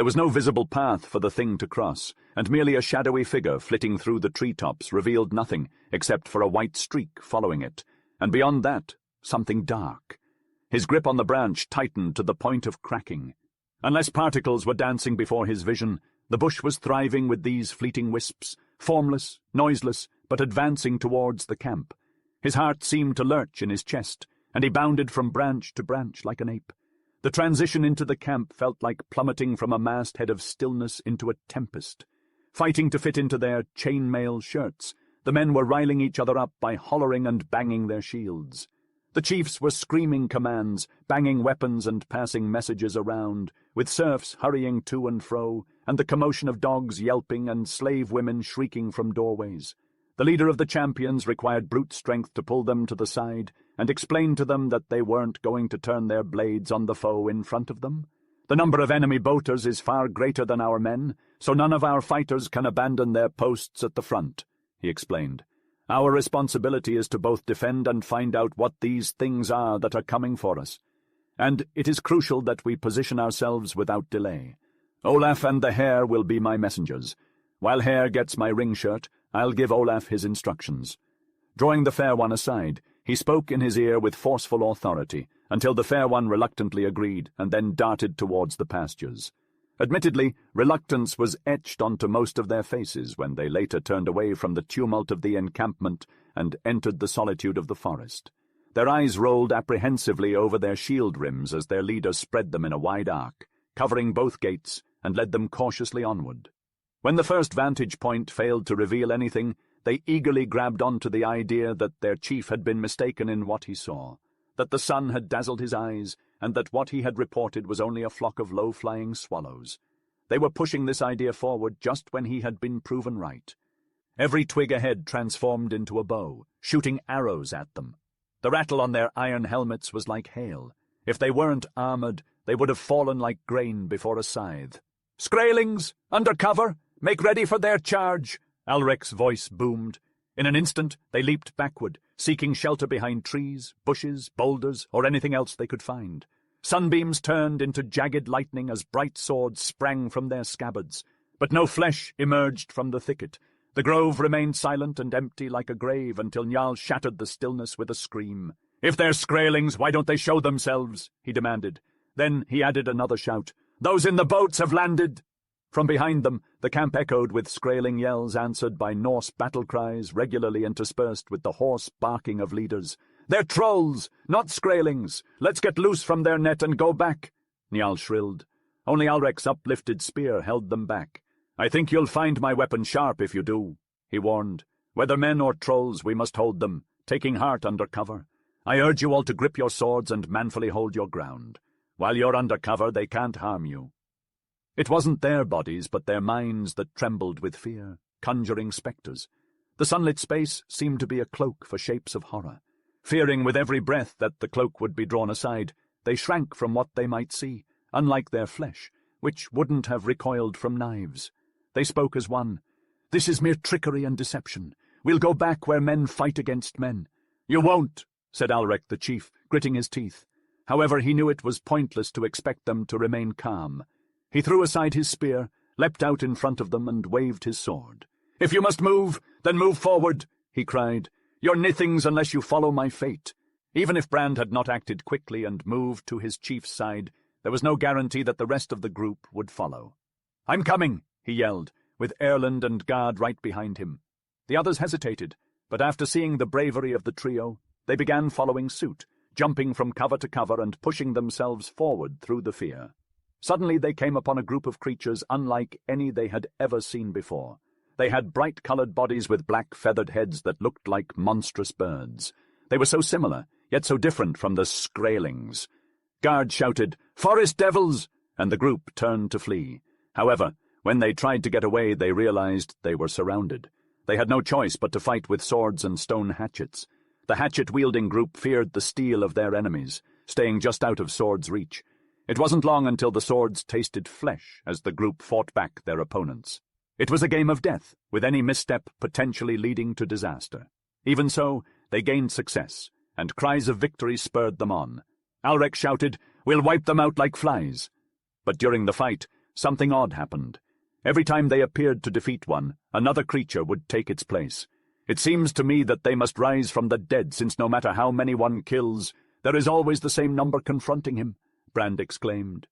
There was no visible path for the thing to cross, and merely a shadowy figure flitting through the treetops revealed nothing except for a white streak following it, and beyond that, something dark. His grip on the branch tightened to the point of cracking. Unless particles were dancing before his vision, the bush was thriving with these fleeting wisps, formless, noiseless, but advancing towards the camp. His heart seemed to lurch in his chest, and he bounded from branch to branch like an ape. The transition into the camp felt like plummeting from a masthead of stillness into a tempest. Fighting to fit into their chainmail shirts, the men were riling each other up by hollering and banging their shields. The chiefs were screaming commands, banging weapons and passing messages around, with serfs hurrying to and fro, and the commotion of dogs yelping and slave women shrieking from doorways. The leader of the champions required brute strength to pull them to the side and explain to them that they weren't going to turn their blades on the foe in front of them. The number of enemy boaters is far greater than our men, so none of our fighters can abandon their posts at the front, he explained. Our responsibility is to both defend and find out what these things are that are coming for us. And it is crucial that we position ourselves without delay. Olaf and the Hare will be my messengers. While Hare gets my ring shirt, I'll give Olaf his instructions. Drawing the Fair One aside, he spoke in his ear with forceful authority, until the Fair One reluctantly agreed, and then darted towards the pastures. Admittedly, reluctance was etched onto most of their faces when they later turned away from the tumult of the encampment and entered the solitude of the forest. Their eyes rolled apprehensively over their shield rims as their leader spread them in a wide arc, covering both gates, and led them cautiously onward. When the first vantage point failed to reveal anything, they eagerly grabbed onto the idea that their chief had been mistaken in what he saw, that the sun had dazzled his eyes, and that what he had reported was only a flock of low-flying swallows. They were pushing this idea forward just when he had been proven right. Every twig ahead transformed into a bow, shooting arrows at them. The rattle on their iron helmets was like hail. If they weren't armored, they would have fallen like grain before a scythe. "Skraelings! Under cover! Make ready for their charge!" Alrec's voice boomed. In an instant, they leaped backward, seeking shelter behind trees, bushes, boulders, or anything else they could find. Sunbeams turned into jagged lightning as bright swords sprang from their scabbards, but no flesh emerged from the thicket. The grove remained silent and empty like a grave until Njal shattered the stillness with a scream. "If they're Skraelings, why don't they show themselves?" he demanded. Then he added another shout. "Those in the boats have landed!" From behind them, the camp echoed with Skraeling yells answered by Norse battle cries regularly interspersed with the hoarse barking of leaders. "They're trolls, not Skraelings! Let's get loose from their net and go back!" Njal shrilled. Only Alrec's uplifted spear held them back. "I think you'll find my weapon sharp if you do," he warned. "Whether men or trolls, we must hold them, taking heart under cover. I urge you all to grip your swords and manfully hold your ground. While you're under cover, they can't harm you." It wasn't their bodies, but their minds that trembled with fear, conjuring spectres. The sunlit space seemed to be a cloak for shapes of horror. Fearing with every breath that the cloak would be drawn aside, they shrank from what they might see, unlike their flesh, which wouldn't have recoiled from knives. They spoke as one. "This is mere trickery and deception. We'll go back where men fight against men." "You won't," said Alrec the chief, gritting his teeth. However, he knew it was pointless to expect them to remain calm. He threw aside his spear, leapt out in front of them, and waved his sword. "If you must move, then move forward," he cried. "You're nithings unless you follow my fate." Even if Brand had not acted quickly and moved to his chief's side, there was no guarantee that the rest of the group would follow. "I'm coming," he yelled, with Erland and Gard right behind him. The others hesitated, but after seeing the bravery of the trio, they began following suit, jumping from cover to cover and pushing themselves forward through the fear. Suddenly they came upon a group of creatures unlike any they had ever seen before. They had bright-colored bodies with black feathered heads that looked like monstrous birds. They were so similar, yet so different from the Skraelings. Gard shouted, "Forest devils!" and the group turned to flee. However, when they tried to get away, they realized they were surrounded. They had no choice but to fight with swords and stone hatchets. The hatchet-wielding group feared the steel of their enemies, staying just out of swords' reach. It wasn't long until the swords tasted flesh as the group fought back their opponents. It was a game of death, with any misstep potentially leading to disaster. Even so, they gained success, and cries of victory spurred them on. Alrec shouted, "We'll wipe them out like flies." But during the fight, something odd happened. Every time they appeared to defeat one, another creature would take its place. It seems to me that they must rise from the dead, since no matter how many one kills, there is always the same number confronting him, Brand exclaimed.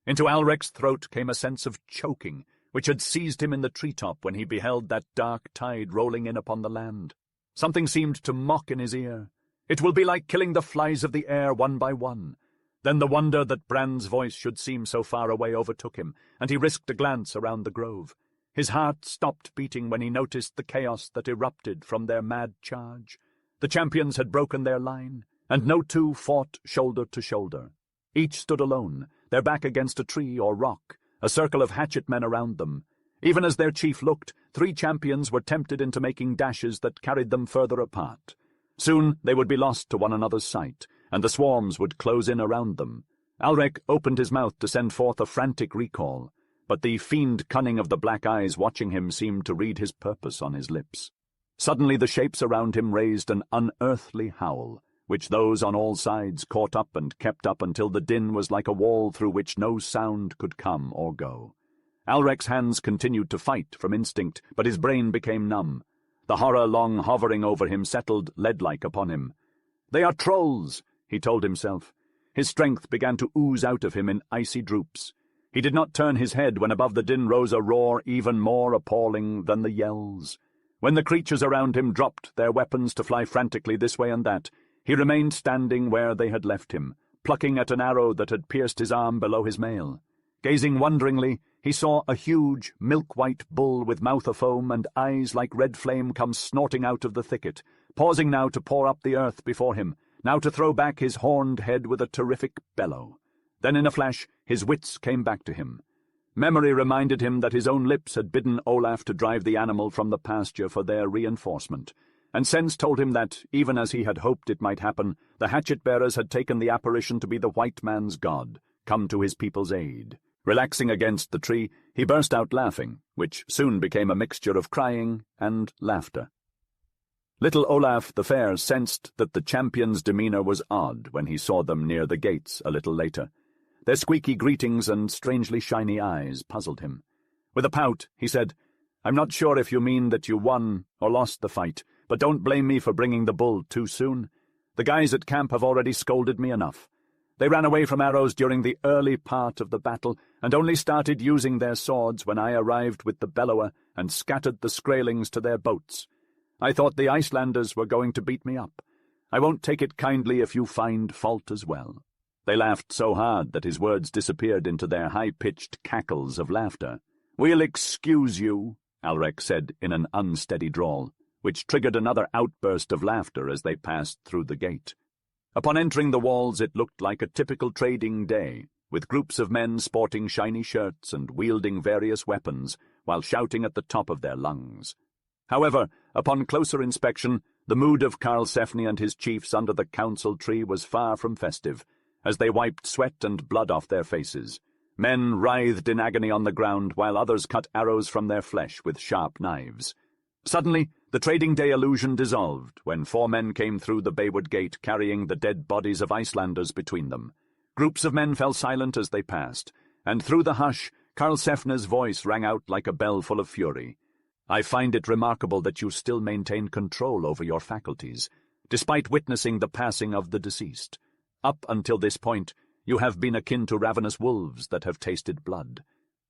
Into Alrec's throat came a sense of choking, which had seized him in the treetop when he beheld that dark tide rolling in upon the land. Something seemed to mock in his ear. It will be like killing the flies of the air one by one. Then the wonder that Brand's voice should seem so far away overtook him, and he risked a glance around the grove. His heart stopped beating when he noticed the chaos that erupted from their mad charge. The champions had broken their line, and no two fought shoulder to shoulder. Each stood alone, their back against a tree or rock, a circle of hatchet-men around them. Even as their chief looked, 3 champions were tempted into making dashes that carried them further apart. Soon they would be lost to one another's sight, and the swarms would close in around them. Alrec opened his mouth to send forth a frantic recall, but the fiend cunning of the black eyes watching him seemed to read his purpose on his lips. Suddenly the shapes around him raised an unearthly howl, which those on all sides caught up and kept up until the din was like a wall through which no sound could come or go. Alrec's hands continued to fight from instinct, but his brain became numb. The horror long hovering over him settled lead-like upon him. "They are trolls," he told himself. His strength began to ooze out of him in icy droops. He did not turn his head when above the din rose a roar even more appalling than the yells. When the creatures around him dropped their weapons to fly frantically this way and that, he remained standing where they had left him, plucking at an arrow that had pierced his arm below his mail. Gazing wonderingly, he saw a huge, milk-white bull with mouth afoam and eyes like red flame come snorting out of the thicket, pausing now to paw up the earth before him, now to throw back his horned head with a terrific bellow. Then in a flash his wits came back to him. Memory reminded him that his own lips had bidden Olaf to drive the animal from the pasture for their reinforcement, and sense told him that, even as he had hoped it might happen, the hatchet-bearers had taken the apparition to be the white man's god, come to his people's aid. Relaxing against the tree, he burst out laughing, which soon became a mixture of crying and laughter. Little Olaf the Fair sensed that the champion's demeanor was odd when he saw them near the gates a little later. Their squeaky greetings and strangely shiny eyes puzzled him. With a pout, he said, "I'm not sure if you mean that you won or lost the fight, but don't blame me for bringing the bull too soon. The guys at camp have already scolded me enough. They ran away from arrows during the early part of the battle, and only started using their swords when I arrived with the bellower and scattered the Skraelings to their boats. I thought the Icelanders were going to beat me up. I won't take it kindly if you find fault as well." They laughed so hard that his words disappeared into their high-pitched cackles of laughter. "We'll excuse you," Alrec said in an unsteady drawl, which triggered another outburst of laughter as they passed through the gate. Upon entering the walls it looked like a typical trading day, with groups of men sporting shiny shirts and wielding various weapons, while shouting at the top of their lungs. However, upon closer inspection, the mood of Karlsefni and his chiefs under the council tree was far from festive, as they wiped sweat and blood off their faces. Men writhed in agony on the ground, while others cut arrows from their flesh with sharp knives. Suddenly, the trading day illusion dissolved when 4 men came through the Bayward Gate carrying the dead bodies of Icelanders between them. Groups of men fell silent as they passed, and through the hush, Karlsefni's voice rang out like a bell full of fury. "I find it remarkable that you still maintain control over your faculties, despite witnessing the passing of the deceased. Up until this point, you have been akin to ravenous wolves that have tasted blood.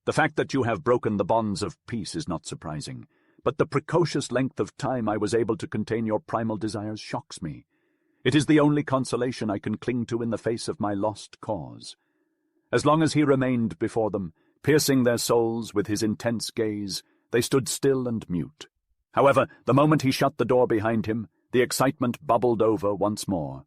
The fact that you have broken the bonds of peace is not surprising, but the precocious length of time I was able to contain your primal desires shocks me. It is the only consolation I can cling to in the face of my lost cause." As long as he remained before them, piercing their souls with his intense gaze, they stood still and mute. However, the moment he shut the door behind him, the excitement bubbled over once more.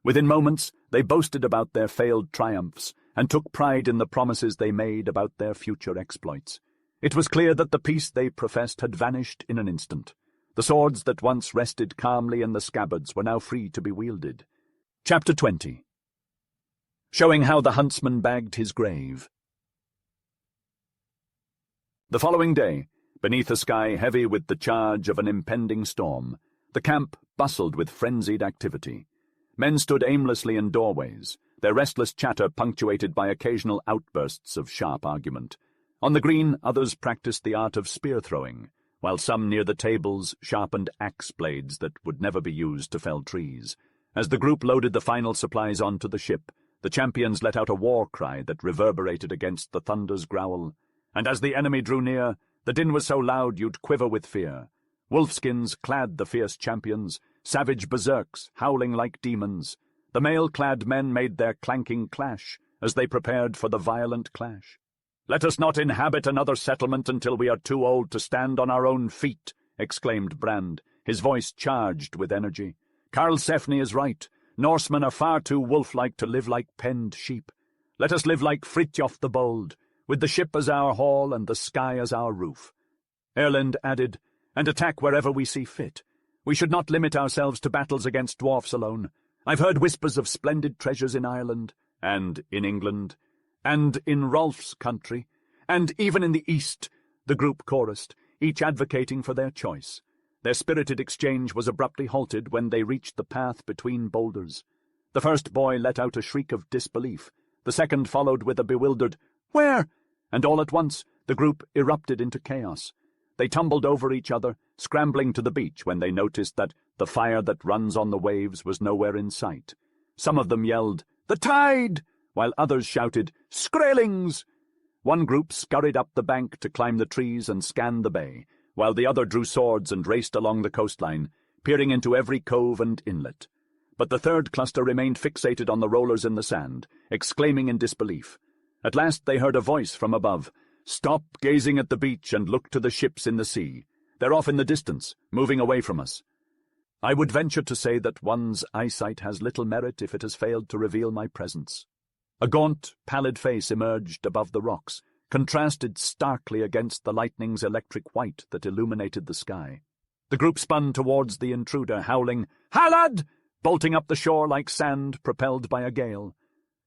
Within moments, they boasted about their failed triumphs and took pride in the promises they made about their future exploits. It was clear that the peace they professed had vanished in an instant. The swords that once rested calmly in the scabbards were now free to be wielded. Chapter 20. Showing how the huntsman bagged his grave. The following day, beneath a sky heavy with the charge of an impending storm, the camp bustled with frenzied activity. Men stood aimlessly in doorways, their restless chatter punctuated by occasional outbursts of sharp argument. On the green, others practiced the art of spear-throwing, while some near the tables sharpened axe blades that would never be used to fell trees. As the group loaded the final supplies onto the ship, the champions let out a war cry that reverberated against the thunder's growl, and as the enemy drew near, the din was so loud you'd quiver with fear. Wolfskins clad the fierce champions, savage berserks howling like demons. The mail-clad men made their clanking clash as they prepared for the violent clash. "Let us not inhabit another settlement until we are too old to stand on our own feet," exclaimed Brand, his voice charged with energy. "Karlsefni is right. Norsemen are far too wolf-like to live like penned sheep. Let us live like Fritjof the Bold, with the ship as our hall and the sky as our roof." Erlend added, "And attack wherever we see fit. We should not limit ourselves to battles against dwarfs alone. I've heard whispers of splendid treasures in Ireland, and in England, and in Rolf's country, and even in the East," the group chorused, each advocating for their choice. Their spirited exchange was abruptly halted when they reached the path between boulders. The first boy let out a shriek of disbelief. The second followed with a bewildered, "Where?" And all at once the group erupted into chaos. They tumbled over each other, scrambling to the beach when they noticed that the fire that runs on the waves was nowhere in sight. Some of them yelled, "The tide!" while others shouted, "Skraelings!" One group scurried up the bank to climb the trees and scan the bay, while the other drew swords and raced along the coastline, peering into every cove and inlet. But the third cluster remained fixated on the rollers in the sand, exclaiming in disbelief. At last they heard a voice from above. "Stop gazing at the beach and look to the ships in the sea. They're off in the distance, moving away from us." I would venture to say that one's eyesight has little merit if it has failed to reveal my presence. A gaunt, pallid face emerged above the rocks, contrasted starkly against the lightning's electric white that illuminated the sky. The group spun towards the intruder, howling, "Halad!" bolting up the shore like sand propelled by a gale.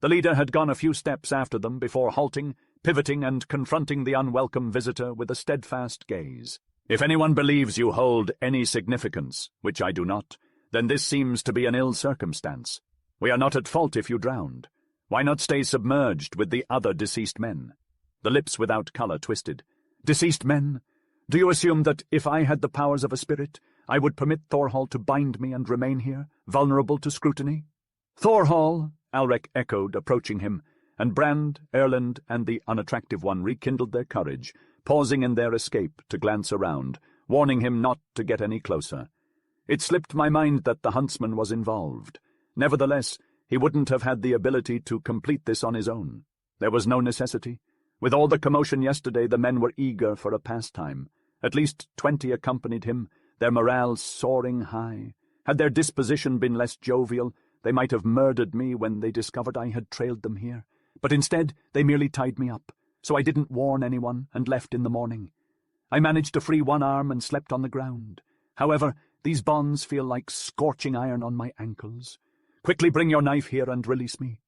The leader had gone a few steps after them before halting, pivoting and confronting the unwelcome visitor with a steadfast gaze. "If anyone believes you hold any significance, which I do not, then this seems to be an ill circumstance. We are not at fault if you drowned. Why not stay submerged with the other deceased men?" The lips without colour twisted. "Deceased men? Do you assume that if I had the powers of a spirit, I would permit Thorhall to bind me and remain here, vulnerable to scrutiny?" "Thorhall," Alrek echoed, approaching him, and Brand, Erlend, and the unattractive one rekindled their courage, pausing in their escape to glance around, warning him not to get any closer. It slipped my mind that the huntsman was involved. Nevertheless, he wouldn't have had the ability to complete this on his own. There was no necessity. With all the commotion yesterday, the men were eager for a pastime. At least 20 accompanied him, their morale soaring high. Had their disposition been less jovial, they might have murdered me when they discovered I had trailed them here. But instead, they merely tied me up, so I didn't warn anyone and left in the morning. I managed to free one arm and slept on the ground. However, these bonds feel like scorching iron on my ankles. Quickly bring your knife here and release me."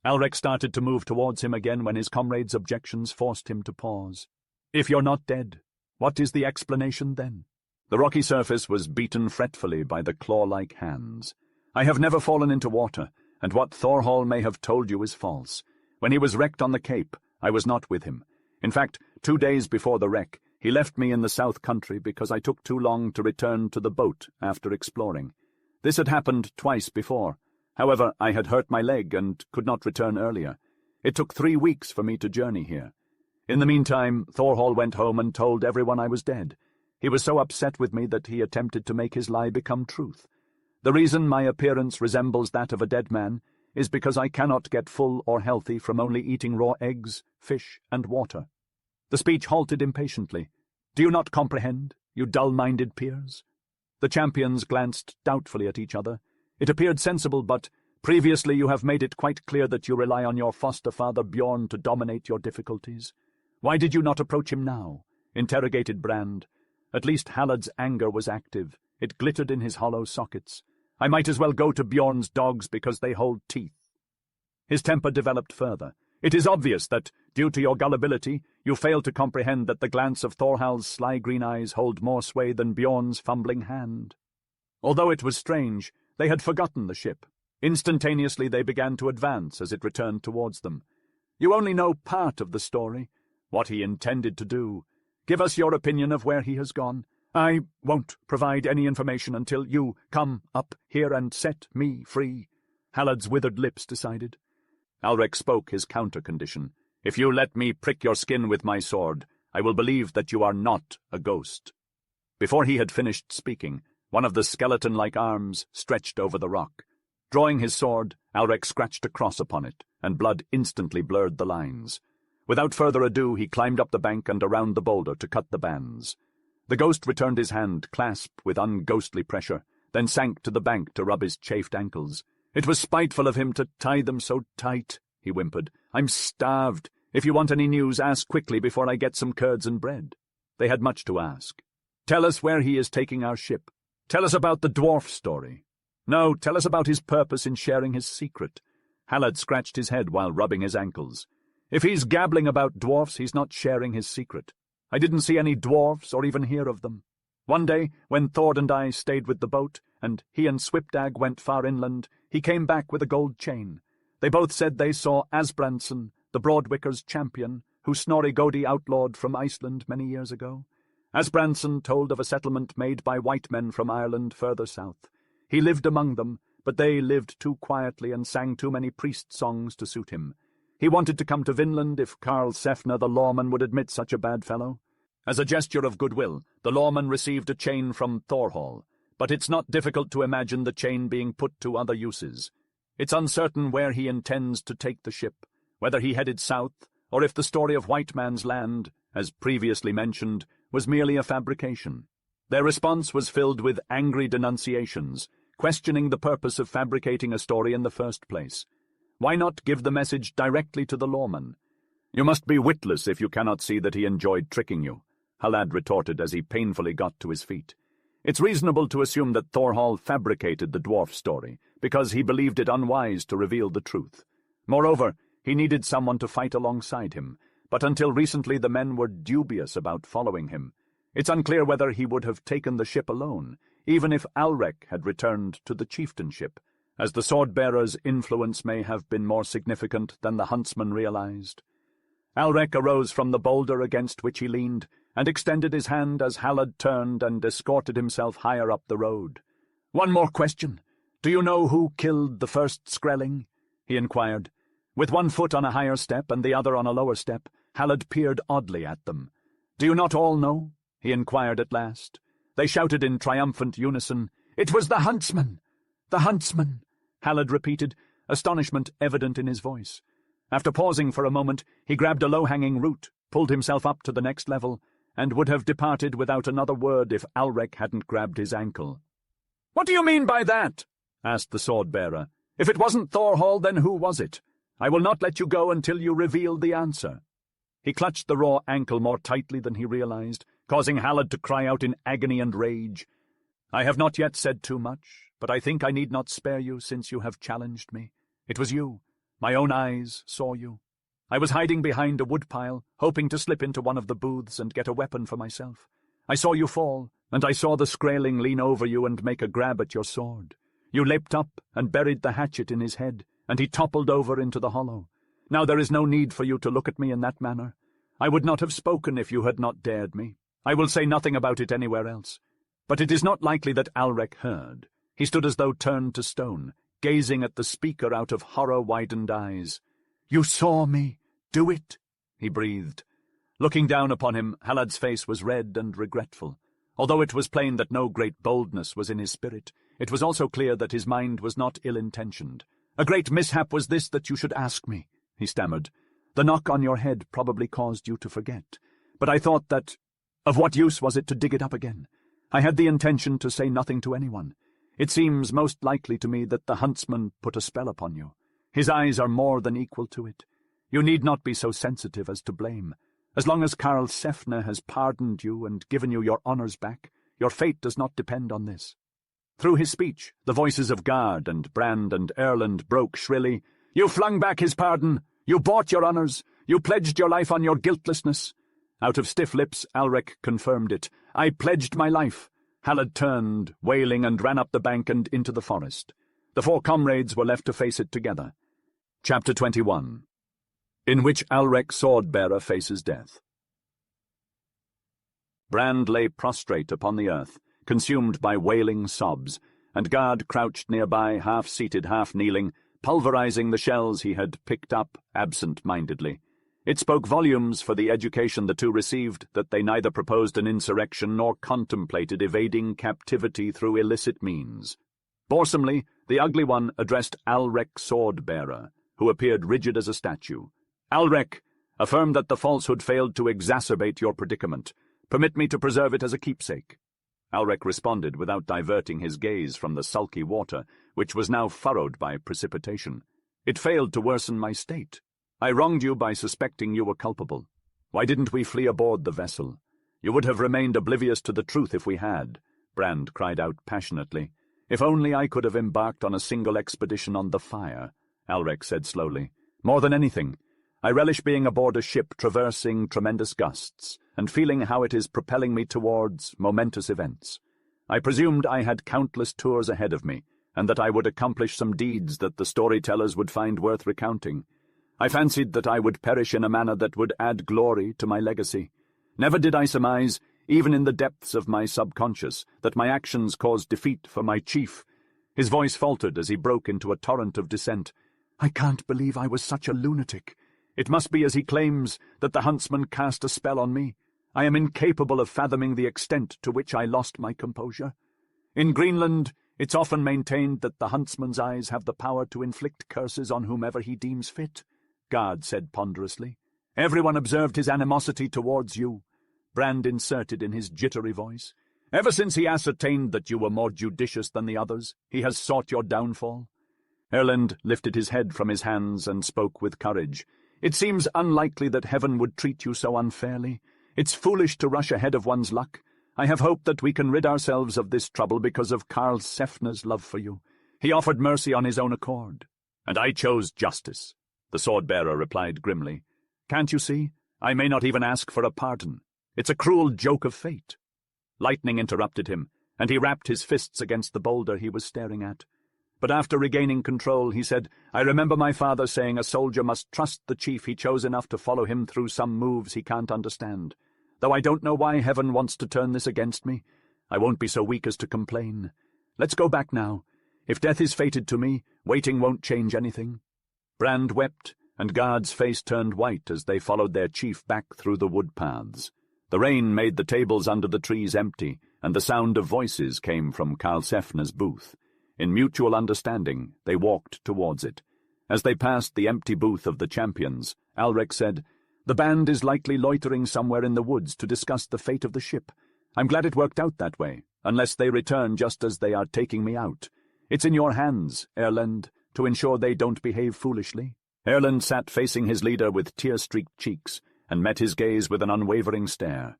Alrek started to move towards him again when his comrade's objections forced him to pause. "If you're not dead, what is the explanation then?" The rocky surface was beaten fretfully by the claw-like hands. "I have never fallen into water, and what Thorhall may have told you is false. When he was wrecked on the Cape, I was not with him. In fact, 2 days before the wreck, he left me in the south country because I took too long to return to the boat after exploring. This had happened twice before. However, I had hurt my leg and could not return earlier. It took 3 weeks for me to journey here. In the meantime, Thorhall went home and told everyone I was dead. He was so upset with me that he attempted to make his lie become truth. The reason my appearance resembles that of a dead man is because I cannot get full or healthy from only eating raw eggs, fish, and water." The speech halted impatiently. "Do you not comprehend, you dull-minded peers?" The champions glanced doubtfully at each other. It appeared sensible, but previously you have made it quite clear that you rely on your foster-father Bjorn to dominate your difficulties. Why did you not approach him now? Interrogated Brand. At least Halad's anger was active. It glittered in his hollow sockets. I might as well go to Bjorn's dogs because they hold teeth. His temper developed further. It is obvious that, due to your gullibility, you fail to comprehend that the glance of Thorhall's sly green eyes hold more sway than Bjorn's fumbling hand. Although it was strange, they had forgotten the ship. Instantaneously they began to advance as it returned towards them. "You only know part of the story. what he intended to do. Give us your opinion of where he has gone. I won't provide any information until you come up here and set me free, Hallad's withered lips decided. Alrek spoke his counter-condition. If you let me prick your skin with my sword, I will believe that you are not a ghost. Before he had finished speaking, one of the skeleton-like arms stretched over the rock. Drawing his sword, Alrek scratched a cross upon it, and blood instantly blurred the lines. Without further ado, he climbed up the bank and around the boulder to cut the bands. The ghost returned his hand, clasped with unghostly pressure, then sank to the bank to rub his chafed ankles. It was spiteful of him to tie them so tight, he whimpered. I'm starved. If you want any news, ask quickly before I get some curds and bread. They had much to ask. Tell us where he is taking our ship. Tell us about the dwarf story. No, tell us about his purpose in sharing his secret. Hallad scratched his head while rubbing his ankles. If he's gabbling about dwarfs, he's not sharing his secret. I didn't see any dwarfs or even hear of them. One day, when Thord and I stayed with the boat, and he and Swipdag went far inland, he came back with a gold chain. They both said they saw Asbrandsson, the Broadwicker's champion, who Snorri Godi outlawed from Iceland many years ago. Asbrandsson told of a settlement made by white men from Ireland further south. He lived among them, but they lived too quietly and sang too many priest songs to suit him. He wanted to come to Vinland if Karl Sefner the lawman would admit such a bad fellow. As a gesture of goodwill, the lawman received a chain from Thorhall, but it's not difficult to imagine the chain being put to other uses. It's uncertain where he intends to take the ship, whether he headed south, or if the story of White Man's Land, as previously mentioned, was merely a fabrication. Their response was filled with angry denunciations, questioning the purpose of fabricating a story in the first place. Why not give the message directly to the lawman? You must be witless if you cannot see that he enjoyed tricking you, Hallad retorted as he painfully got to his feet. It's reasonable to assume that Thorhall fabricated the dwarf story, because he believed it unwise to reveal the truth. Moreover, he needed someone to fight alongside him, but until recently the men were dubious about following him. It's unclear whether he would have taken the ship alone, even if Alrek had returned to the chieftainship, as the sword-bearer's influence may have been more significant than the huntsman realized. Alrek arose from the boulder against which he leaned, and extended his hand as Hallad turned and escorted himself higher up the road. "One more question. Do you know who killed the first Skrelling?" he inquired. With one foot on a higher step and the other on a lower step, Hallad peered oddly at them. "Do you not all know?" he inquired at last. They shouted in triumphant unison, "It was the huntsman! The huntsman!" Hallad repeated, astonishment evident in his voice. After pausing for a moment, he grabbed a low-hanging root, pulled himself up to the next level, and would have departed without another word if Alrek hadn't grabbed his ankle. "What do you mean by that?" asked the sword-bearer. "If it wasn't Thorhall, then who was it? I will not let you go until you reveal the answer." He clutched the raw ankle more tightly than he realized, causing Hallad to cry out in agony and rage. "I have not yet said too much, but I think I need not spare you since you have challenged me. It was you. My own eyes saw you. I was hiding behind a woodpile, hoping to slip into one of the booths and get a weapon for myself. I saw you fall, and I saw the Skrailing lean over you and make a grab at your sword. You leapt up and buried the hatchet in his head, and he toppled over into the hollow. Now there is no need for you to look at me in that manner. I would not have spoken if you had not dared me. I will say nothing about it anywhere else. But it is not likely that Alrek heard. He stood as though turned to stone, gazing at the speaker out of horror-widened eyes. "You saw me do it," he breathed. Looking down upon him, Hallad's face was red and regretful. Although it was plain that no great boldness was in his spirit, it was also clear that his mind was not ill-intentioned. "A great mishap was this that you should ask me," he stammered. "The knock on your head probably caused you to forget. But I thought that... Of what use was it to dig it up again? I had the intention to say nothing to anyone. It seems most likely to me that the huntsman put a spell upon you. His eyes are more than equal to it. You need not be so sensitive as to blame. As long as Karl Sefner has pardoned you and given you your honours back, your fate does not depend on this." Through his speech, the voices of Gard and Brand and Erland broke shrilly. "You flung back his pardon! You bought your honours! You pledged your life on your guiltlessness!" Out of stiff lips, Alrek confirmed it. "I pledged my life." Hallad turned, wailing, and ran up the bank and into the forest. The four comrades were left to face it together. Chapter 21. in which Alrek Swordbearer faces death. Brand lay prostrate upon the earth, consumed by wailing sobs, and Gard crouched nearby, half-seated, half-kneeling, pulverizing the shells he had picked up absent-mindedly. It spoke volumes for the education the two received that they neither proposed an insurrection nor contemplated evading captivity through illicit means. Boresomely, the Ugly One addressed Alrek Swordbearer, who appeared rigid as a statue. "Alrek, affirm that the falsehood failed to exacerbate your predicament. Permit me to preserve it as a keepsake." Alrek responded without diverting his gaze from the sulky water, which was now furrowed by precipitation. "It failed to worsen my state. I wronged you by suspecting you were culpable. Why didn't we flee aboard the vessel? You would have remained oblivious to the truth if we had," Brand cried out passionately. "If only I could have embarked on a single expedition on the Fire," Alrek said slowly. "More than anything, I relish being aboard a ship traversing tremendous gusts, and feeling how it is propelling me towards momentous events. I presumed I had countless tours ahead of me, and that I would accomplish some deeds that the storytellers would find worth recounting. I fancied that I would perish in a manner that would add glory to my legacy. Never did I surmise, even in the depths of my subconscious, that my actions caused defeat for my chief." His voice faltered as he broke into a torrent of dissent. "I can't believe I was such a lunatic. It must be, as he claims, that the huntsman cast a spell on me. I am incapable of fathoming the extent to which I lost my composure. In Greenland, it's often maintained that the huntsman's eyes have the power to inflict curses on whomever he deems fit," Gard said ponderously. "Everyone observed his animosity towards you," Brand inserted in his jittery voice. "Ever since he ascertained that you were more judicious than the others, he has sought your downfall." Erland lifted his head from his hands and spoke with courage. "It seems unlikely that heaven would treat you so unfairly. It's foolish to rush ahead of one's luck. I have hoped that we can rid ourselves of this trouble because of Karl Sefner's love for you. He offered mercy on his own accord." "And I chose justice," the sword-bearer replied grimly. "Can't you see? I may not even ask for a pardon. It's a cruel joke of fate." Lightning interrupted him, and he rapped his fists against the boulder he was staring at. But after regaining control, he said, "I remember my father saying a soldier must trust the chief he chose enough to follow him through some moves he can't understand. Though I don't know why heaven wants to turn this against me, I won't be so weak as to complain. Let's go back now. If death is fated to me, waiting won't change anything." Brand wept, and Gard's face turned white as they followed their chief back through the wood paths. The rain made the tables under the trees empty, and the sound of voices came from Karlsefne's booth. In mutual understanding, they walked towards it. As they passed the empty booth of the champions, Alrek said, "The band is likely loitering somewhere in the woods to discuss the fate of the ship. I'm glad it worked out that way, unless they return just as they are taking me out. It's in your hands, Erland, to ensure they don't behave foolishly." Erland sat facing his leader with tear-streaked cheeks, and met his gaze with an unwavering stare.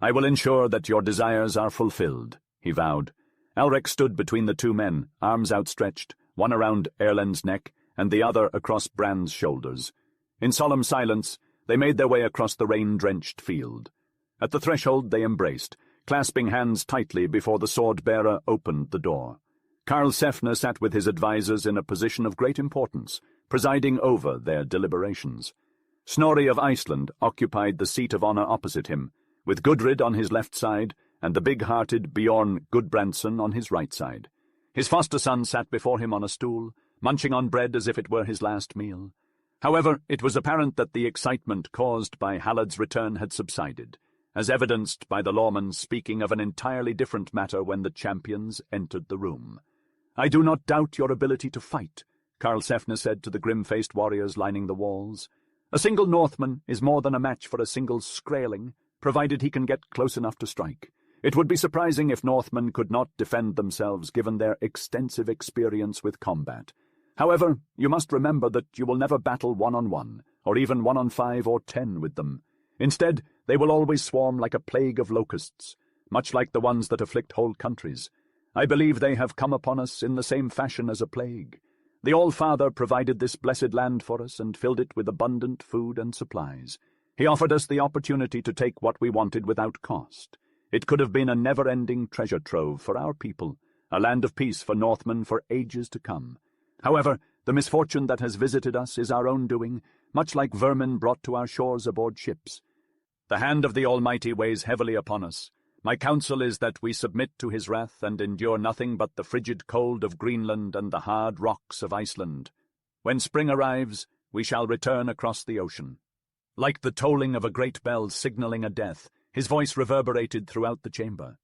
"I will ensure that your desires are fulfilled," he vowed. Alrek stood between the two men, arms outstretched, one around Erland's neck and the other across Brand's shoulders. In solemn silence, they made their way across the rain-drenched field. At the threshold they embraced, clasping hands tightly before the sword-bearer opened the door. Karlsefne sat with his advisers in a position of great importance, presiding over their deliberations. Snorri of Iceland occupied the seat of honor opposite him, with Gudrid on his left side and the big-hearted Bjorn Gudbrandsson on his right side. His foster son sat before him on a stool, munching on bread as if it were his last meal. However, it was apparent that the excitement caused by Hallard's return had subsided, as evidenced by the lawman speaking of an entirely different matter when the champions entered the room. "I do not doubt your ability to fight," Karlsefne said to the grim-faced warriors lining the walls. "A single Northman is more than a match for a single Skraeling, provided he can get close enough to strike. It would be surprising if Northmen could not defend themselves given their extensive experience with combat. However, you must remember that you will never battle one-on-one, or even 1-on-5 or 10 with them. Instead, they will always swarm like a plague of locusts, much like the ones that afflict whole countries. I believe they have come upon us in the same fashion as a plague. The All-Father provided this blessed land for us and filled it with abundant food and supplies. He offered us the opportunity to take what we wanted without cost. It could have been a never-ending treasure trove for our people, a land of peace for Northmen for ages to come. However, the misfortune that has visited us is our own doing, much like vermin brought to our shores aboard ships. The hand of the Almighty weighs heavily upon us. My counsel is that we submit to his wrath and endure nothing but the frigid cold of Greenland and the hard rocks of Iceland. When spring arrives, we shall return across the ocean." Like the tolling of a great bell signaling a death, his voice reverberated throughout the chamber.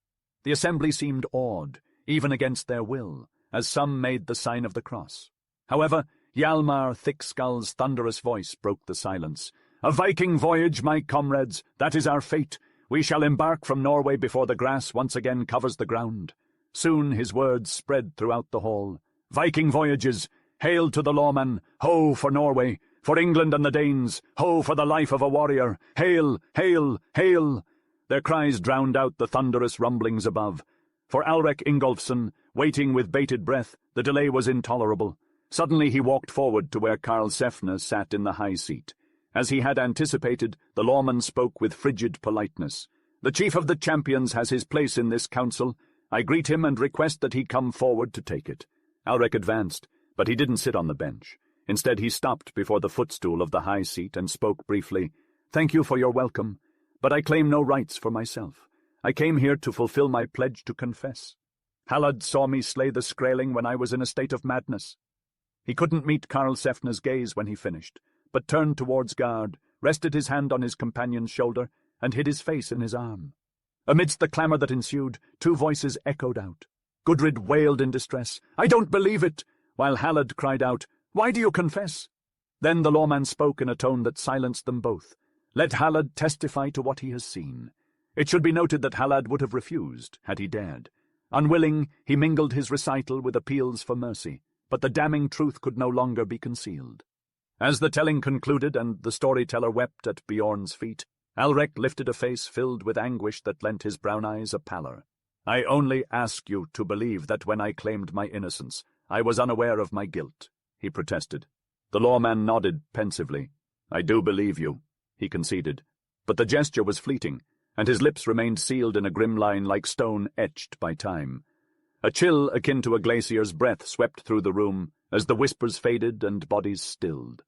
The assembly seemed awed, even against their will, as some made the sign of the cross. However, Hjalmar Thickskull's thunderous voice broke the silence. "A Viking voyage, my comrades, that is our fate. We shall embark from Norway before the grass once again covers the ground." Soon his words spread throughout the hall. "Viking voyages! Hail to the lawman! Ho for Norway! For England and the Danes! Ho for the life of a warrior! Hail! Hail! Hail!" Their cries drowned out the thunderous rumblings above. For Alrek Ingolfsson, waiting with bated breath, the delay was intolerable. Suddenly he walked forward to where Karlsefne sat in the high seat. As he had anticipated, the lawman spoke with frigid politeness. "The chief of the champions has his place in this council. I greet him and request that he come forward to take it." Alrek advanced, but he didn't sit on the bench. Instead he stopped before the footstool of the high seat and spoke briefly. "Thank you for your welcome, but I claim no rights for myself. I came here to fulfill my pledge to confess. Halad saw me slay the Skraeling when I was in a state of madness." He couldn't meet Karlsefne's gaze when he finished, but turned towards Gard, rested his hand on his companion's shoulder, and hid his face in his arm. Amidst the clamour that ensued, two voices echoed out. Gudrid wailed in distress, "I don't believe it!" while Halad cried out, "Why do you confess?" Then the lawman spoke in a tone that silenced them both. "Let Halad testify to what he has seen." It should be noted that Halad would have refused, had he dared. Unwilling, he mingled his recital with appeals for mercy, but the damning truth could no longer be concealed. As the telling concluded and the storyteller wept at Bjorn's feet, Alrek lifted a face filled with anguish that lent his brown eyes a pallor. "I only ask you to believe that when I claimed my innocence, I was unaware of my guilt," he protested. The lawman nodded pensively. "I do believe you," he conceded, but the gesture was fleeting, and his lips remained sealed in a grim line like stone etched by time. A chill akin to a glacier's breath swept through the room as the whispers faded and bodies stilled.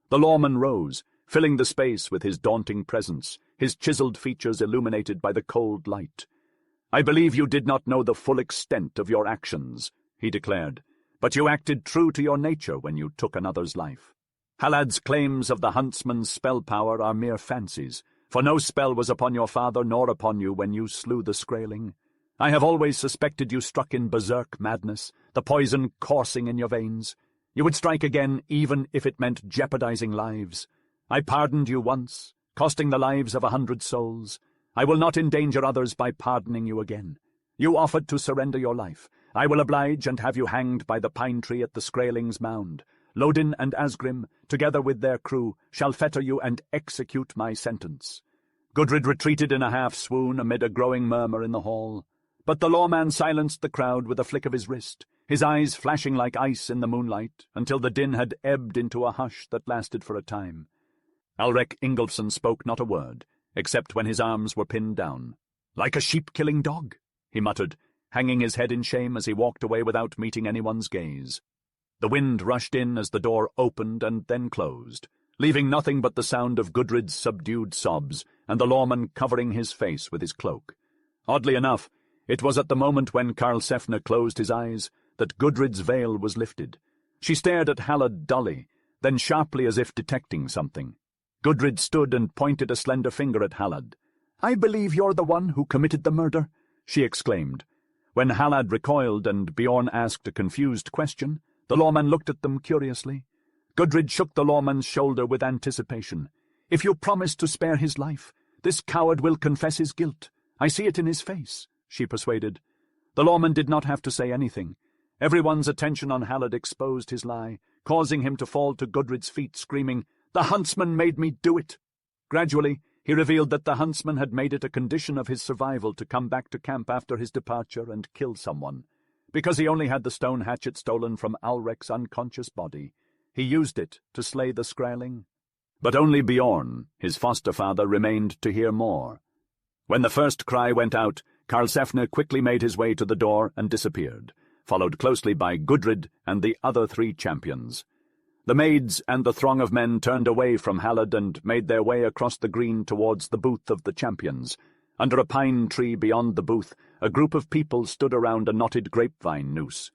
The lawman rose, filling the space with his daunting presence, his chiseled features illuminated by the cold light. "I believe you did not know the full extent of your actions," he declared, "but you acted true to your nature when you took another's life. Halad's claims of the huntsman's spell power are mere fancies, for no spell was upon your father nor upon you when you slew the Skraeling. I have always suspected you struck in berserk madness, the poison coursing in your veins. You would strike again even if it meant jeopardizing lives. I pardoned you once, costing the lives of 100 souls. I will not endanger others by pardoning you again. You offered to surrender your life. I will oblige and have you hanged by the pine tree at the Skraeling's mound. Lodin and Asgrim, together with their crew, shall fetter you and execute my sentence." Gudrid retreated in a half-swoon amid a growing murmur in the hall. But the lawman silenced the crowd with a flick of his wrist, his eyes flashing like ice in the moonlight, until the din had ebbed into a hush that lasted for a time. Alrek Ingolfsson spoke not a word, except when his arms were pinned down. "Like a sheep-killing dog," he muttered, hanging his head in shame as he walked away without meeting anyone's gaze. The wind rushed in as the door opened and then closed, leaving nothing but the sound of Gudrid's subdued sobs and the lawman covering his face with his cloak. Oddly enough, it was at the moment when Karlsefne closed his eyes that Gudrid's veil was lifted. She stared at Halad dully, then sharply as if detecting something. Gudrid stood and pointed a slender finger at Halad. "I believe you're the one who committed the murder," she exclaimed. When Halad recoiled and Bjorn asked a confused question, the lawman looked at them curiously. Gudrid shook the lawman's shoulder with anticipation. "If you promise to spare his life, this coward will confess his guilt. I see it in his face," she persuaded. The lawman did not have to say anything. Everyone's attention on Halad exposed his lie, causing him to fall to Gudrid's feet, screaming, "The huntsman made me do it!" Gradually, he revealed that the huntsman had made it a condition of his survival to come back to camp after his departure and kill someone. Because he only had the stone hatchet stolen from Alrek's unconscious body, he used it to slay the Skraeling. But only Bjorn, his foster father, remained to hear more. When the first cry went out, Karlsefne quickly made his way to the door and disappeared, followed closely by Gudrid and the other 3 champions. The maids and the throng of men turned away from Halid and made their way across the green towards the booth of the champions. Under a pine tree beyond the booth, a group of people stood around a knotted grapevine noose.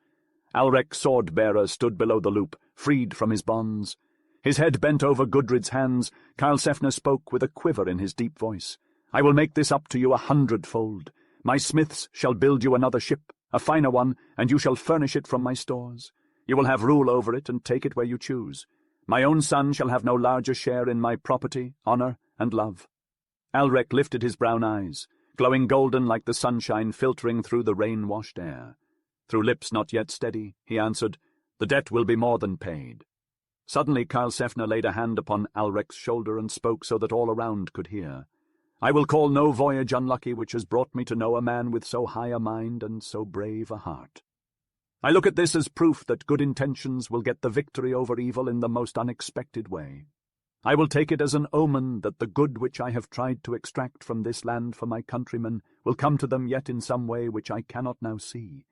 Alrec's sword-bearer stood below the loop, freed from his bonds. His head bent over Gudrid's hands, Karlsefne spoke with a quiver in his deep voice. "I will make this up to you 100-fold. My smiths shall build you another ship, a finer one, and you shall furnish it from my stores. You will have rule over it and take it where you choose. My own son shall have no larger share in my property, honor, and love." Alrec lifted his brown eyes, glowing golden like the sunshine filtering through the rain-washed air. Through lips not yet steady, he answered, "The debt will be more than paid." Suddenly Karlsefne laid a hand upon Alrec's shoulder and spoke so that all around could hear. "I will call no voyage unlucky which has brought me to know a man with so high a mind and so brave a heart. I look at this as proof that good intentions will get the victory over evil in the most unexpected way. I will take it as an omen that the good which I have tried to extract from this land for my countrymen will come to them yet in some way which I cannot now see.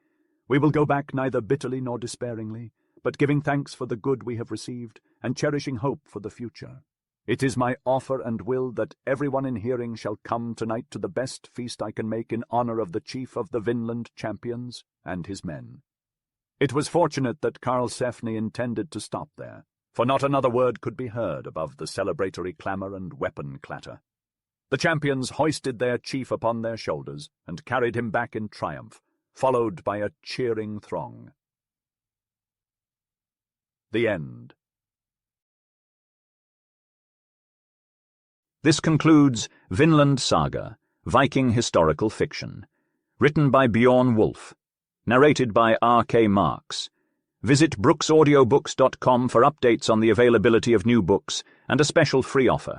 We will go back neither bitterly nor despairingly, but giving thanks for the good we have received, and cherishing hope for the future. It is my offer and will that everyone in hearing shall come tonight to the best feast I can make in honor of the chief of the Vinland champions and his men." It was fortunate that Karlsefne intended to stop there, for not another word could be heard above the celebratory clamour and weapon clatter. The champions hoisted their chief upon their shoulders and carried him back in triumph, followed by a cheering throng. The end. This concludes Vinland Saga, Viking historical fiction, written by Bjorn Wolfe, narrated by R.K. Marks. Visit brooksaudioBooks.com for updates on the availability of new books and a special free offer.